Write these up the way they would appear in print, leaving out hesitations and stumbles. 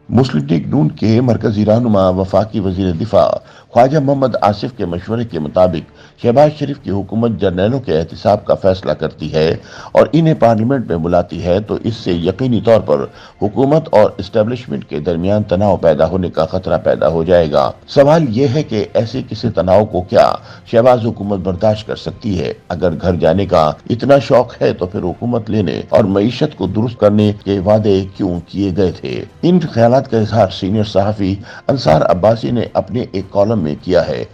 मुस्लिम league नून के मरकजी रहनुमा वफाकी वजीर दिफा ख्वाजा मोहम्मद आसिफ के मशवरे के मुताबिक शहबाज शरीफ की हुकूमत जर्नैलों के एहतिसाब का फैसला करती है और इन्हें पार्लियामेंट में बुलाती है तो इससे यकीनी तौर पर हुकूमत और इस्टेब्लिशमेंट के दरमियान तनाव पैदा होने का खतरा पैदा हो जाएगा। सवाल यह है कि ऐसे किसी तनाव को क्या शहबाज हुकूमत बर्दाश्त कर सकती है? अगर घर जाने का इतना शौक है तो फिर हुकूमत लेने और मईशत को दुरुस्त करने के वादे क्यों किए गए थे? इन ख्यालात का इजहार सीनियर सहाफी अंसार अब्बासी ने अपने एक कॉलम में किया है।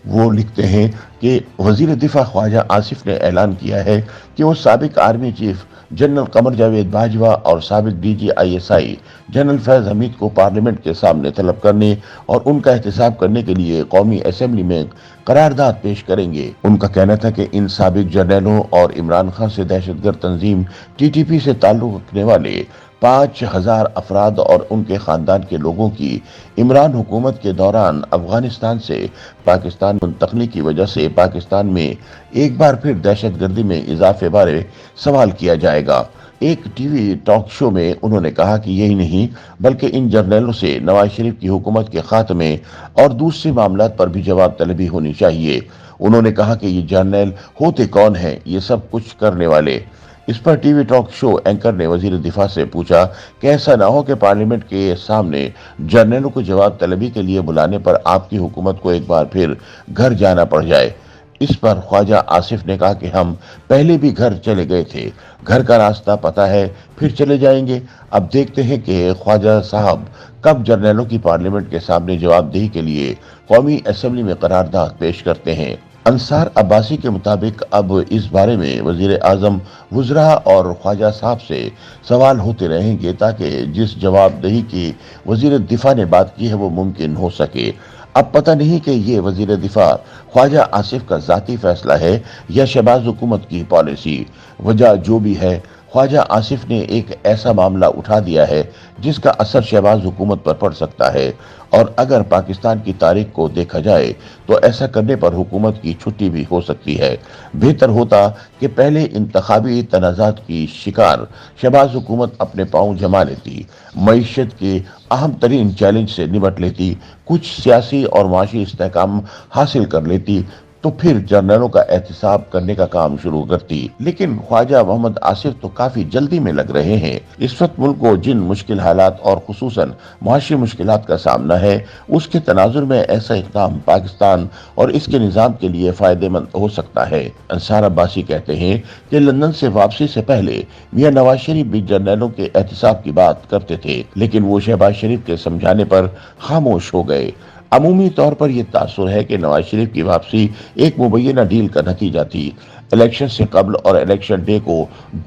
वो लिखते हैं कि वजीर दिफा ख्वाजा आसिफ ने ऐलान किया है कि वो साबिक army chief general Qamar Javed Bajwa और साबिक DG ISI general Faiz Hamid को पार्लियामेंट के सामने तलब करने और उनका एहतसाब करने के लिए कौमी असेंबली में करारदाद पेश करेंगे। उनका कहना था कि इन साबिक जर्नैलों और इमरान खान से दहशतगर्द तंजीम TTP से ताल्लुक रखने वाले 5000 अफराद और उनके खानदान के लोगों की इमरान हुकूमत के दौरान अफगानिस्तान से पाकिस्तान मुंतकली की वजह से पाकिस्तान में एक बार फिर दहशतगर्दी में इजाफे बारे सवाल किया जाएगा। एक टीवी टॉक शो में उन्होंने कहा कि यही नहीं बल्कि इन जर्नैलों से नवाज शरीफ की हुकूमत के खात्मे और दूसरे मामलात पर भी जवाब तलबी होनी चाहिए। उन्होंने कहा कि ये जर्नैल होते कौन हैं, ये सब कुछ करने वाले। इस पर टीवी टॉक शो एंकर ने वजीर दिफा से पूछा कि ऐसा ना हो कि पार्लियामेंट के सामने जर्नैलों को जवाब तलबी के लिए बुलाने पर आपकी हुकूमत को एक बार फिर घर जाना पड़ जाए। इस पर ख्वाजा आसिफ ने कहा कि हम पहले भी घर चले गए थे, घर का रास्ता पता है, फिर चले जाएंगे। अब देखते हैं कि ख्वाजा साहब कब जर्नैलों की पार्लियामेंट के सामने जवाबदेही के लिए कौमी असेंबली में करारदाद पेश करते हैं। अंसार अब्बासी के मुताबिक अब इस बारे में वजीर आजम, वुज़रा और ख्वाजा साहब से सवाल होते रहेंगे ताकि जिस जवाबदेही की वजीर दिफा ने बात की है वो मुमकिन हो सके। अब पता नहीं कि ये वजीर दिफा ख्वाजा आसिफ का ज़ाती फैसला है या शहबाज हुकूमत की पॉलिसी। वजह जो भी है, ख्वाजा आसिफ ने एक ऐसा मामला उठा दिया है जिसका असर शहबाज हुकूमत पर पड़ सकता है और अगर पाकिस्तान की तारीख को देखा जाए तो ऐसा करने पर हुकूमत की छुट्टी भी हो सकती है। बेहतर होता कि पहले इंतखाबी तनाज़ात की शिकार शहबाज हुकूमत अपने पांव जमा लेती, मईशत के अहम तरीन चैलेंज से निपट लेती, कुछ सियासी और माशी इस्तेहकाम हासिल कर लेती, तो फिर जर्नैलों का एहतिसाब करने का काम शुरू करती। लेकिन ख्वाजा मोहम्मद आसिफ तो काफी जल्दी में लग रहे हैं। इस वक्त मुल्क को जिन मुश्किल हालात और खुसूसन मुआशी मुश्किलात का सामना है, उसके तनाजुर में ऐसा इक़दाम पाकिस्तान और इसके निज़ाम के लिए फायदेमंद हो सकता है। अंसार अब्बासी कहते हैं कि लंदन से वापसी से पहले मियां नवाज शरीफ भी जर्नैलों के एहतिसाब की बात करते थे, लेकिन वो शहबाज शरीफ के समझाने पर खामोश हो गए। अमूमी तौर पर यह तासुर है कि नवाज शरीफ की वापसी एक मुबैना डील का नतीजा थी। इलेक्शन से कबल और इलेक्शन डे को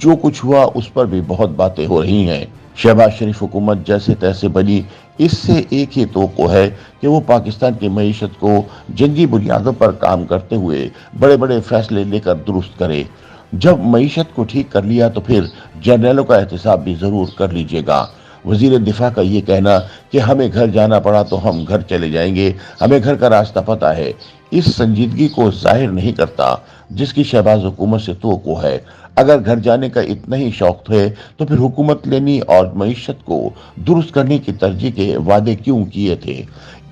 जो कुछ हुआ उस पर भी बहुत बातें हो रही हैं। शहबाज शरीफ हुकूमत जैसे तैसे बनी, इससे एक ही तोक़ो है कि वो पाकिस्तान की मईशत को जंगी बुनियादों पर काम करते हुए बड़े बड़े फैसले लेकर दुरुस्त करे। जब मईशत को ठीक कर लिया तो फिर जर्नैलों का एहतिसाब भी जरूर कर लीजिएगा। वजीर दिफा का ये कहना कि हमें घर जाना पड़ा तो हम घर चले जाएंगे, हमें घर का रास्ता पता है, इस संजीदगी को जाहिर नहीं करता जिसकी शहबाज हुकूमत से तोक़ो है। अगर घर जाने का इतना ही शौक थे तो फिर हुकूमत लेनी और मईशत को दुरुस्त करने की तरजीह के वादे क्यों किए थे?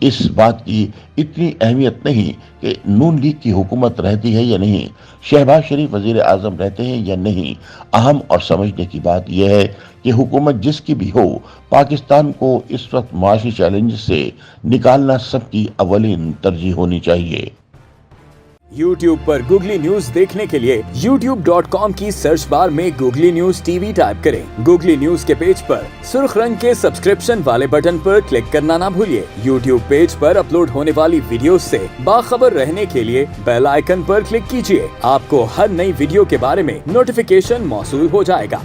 इस बात की इतनी अहमियत नहीं कि नून लीग की हुकूमत रहती है या नहीं, शहबाज शरीफ वजीर आजम रहते हैं या नहीं। अहम और समझने की बात यह है कि हुकूमत जिसकी भी हो, पाकिस्तान को इस वक्त माशी चैलेंज से निकालना सबकी अवलीन तरजीह होनी चाहिए। YouTube पर गूगली न्यूज देखने के लिए youtube.com की सर्च बार में गूगली न्यूज TV टाइप करें। गूगली न्यूज के पेज पर सुर्ख रंग के सब्सक्रिप्शन वाले बटन पर क्लिक करना ना भूलिए। YouTube पेज पर अपलोड होने वाली वीडियोस से बाखबर रहने के लिए बेल आइकन पर क्लिक कीजिए। आपको हर नई वीडियो के बारे में नोटिफिकेशन मौसूल हो जाएगा।